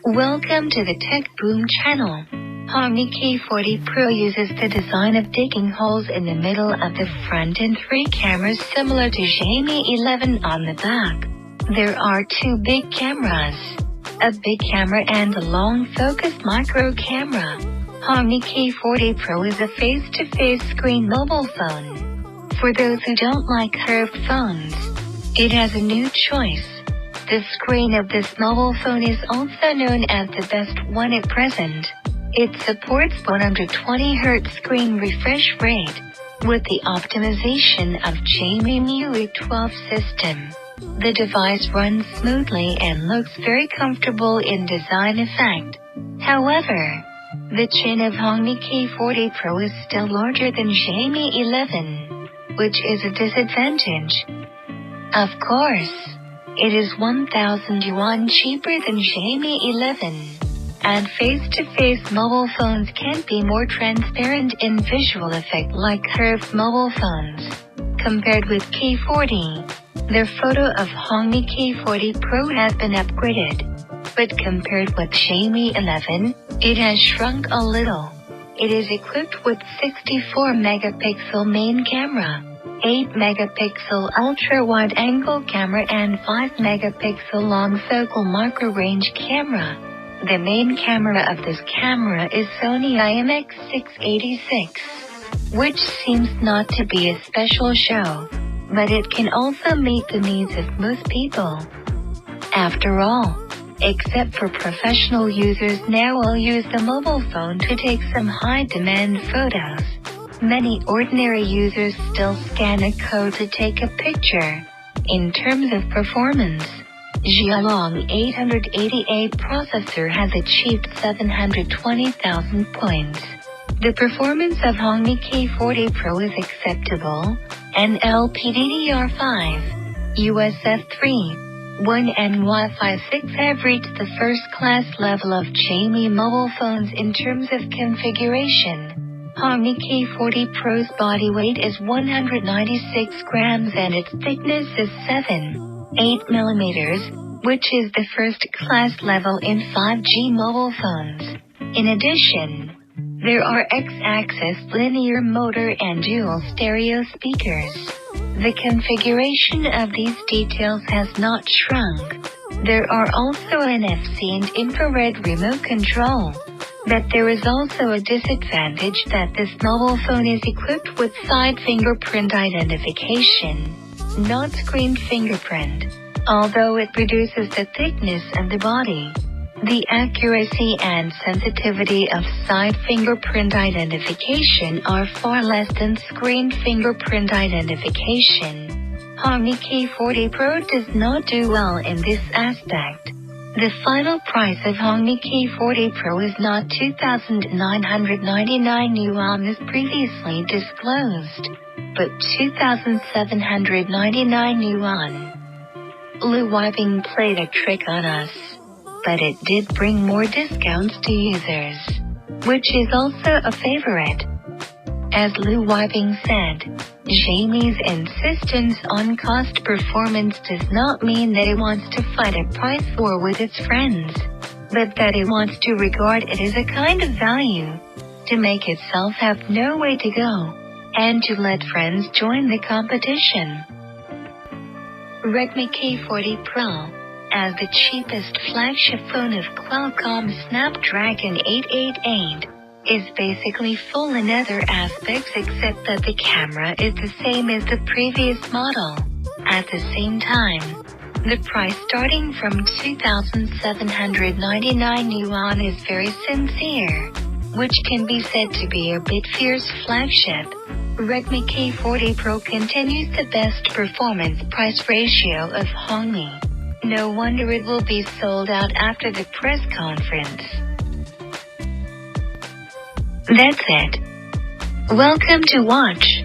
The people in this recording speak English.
Welcome to the Tech Boom channel. Redmi K40 Pro uses the design of digging holes in the middle of the front and 3 cameras similar to Redmi 11 on the back. There are 2 big cameras, a big camera and a long focused micro camera. Redmi K40 Pro is a face-to-face screen mobile phone. For those who don't like curved phones, it has a new choice. The screen of this mobile phone is also known as the best one at present. It supports 120Hz screen refresh rate, with the optimization of MIUI 12 system. The device runs smoothly and looks very comfortable in design effect. However, the chin of Redmi K40 Pro is still larger than Redmi 11, which is a disadvantage. Of course, it is 1,000 yuan cheaper than Redmi 11, and face-to-face mobile phones can be more transparent in visual effect like curved mobile phones. Compared with K40, their photo of Redmi K40 Pro has been upgraded, but compared with Redmi 11, it has shrunk a little. It is equipped with 64-megapixel main camera, 8-megapixel ultra-wide-angle camera and 5-megapixel long-focal macro-range camera. The main camera of this camera is Sony IMX686, which seems not to be a special show, but it can also meet the needs of most people. After all, except for professional users now will use the mobile phone to take some high-demand photos. Many ordinary users still scan a code to take a picture. In terms of performance, Xiaolong 880A processor has achieved 720,000 points. The performance of Redmi K40 Pro is acceptable, and LPDDR5, USF 3.1 and Wi-Fi 6 have reached the first-class level of Xiaomi mobile phones in terms of configuration. Redmi K40 Pro's body weight is 196 grams and its thickness is 7.8 millimeters, which is the first-class level in 5G mobile phones. In addition, there are X-axis linear motor and dual stereo speakers. The configuration of these details has not shrunk. There are also NFC and infrared remote control. But there is also a disadvantage that this mobile phone is equipped with side fingerprint identification, not screen fingerprint. Although it reduces the thickness of the body, the accuracy and sensitivity of side fingerprint identification are far less than screen fingerprint identification. Redmi K40 Pro does not do well in this aspect. The final price of Redmi K40 Pro is not 2,999 yuan as previously disclosed, but 2,799 yuan. Lu Weibing played a trick on us, but it did bring more discounts to users, which is also a favorite. As Lu Weibing said, Xiaomi's insistence on cost performance does not mean that it wants to fight a price war with its friends, but that it wants to regard it as a kind of value, to make itself have no way to go, and to let friends join the competition. Redmi K40 Pro, as the cheapest flagship phone of Qualcomm Snapdragon 888, is basically full in other aspects except that the camera is the same as the previous model. At the same time, the price starting from 2,799 yuan is very sincere, which can be said to be a bit fierce flagship. Redmi K40 Pro continues the best performance-price ratio of Redmi. No wonder it will be sold out after the press conference. That's it. Welcome to watch.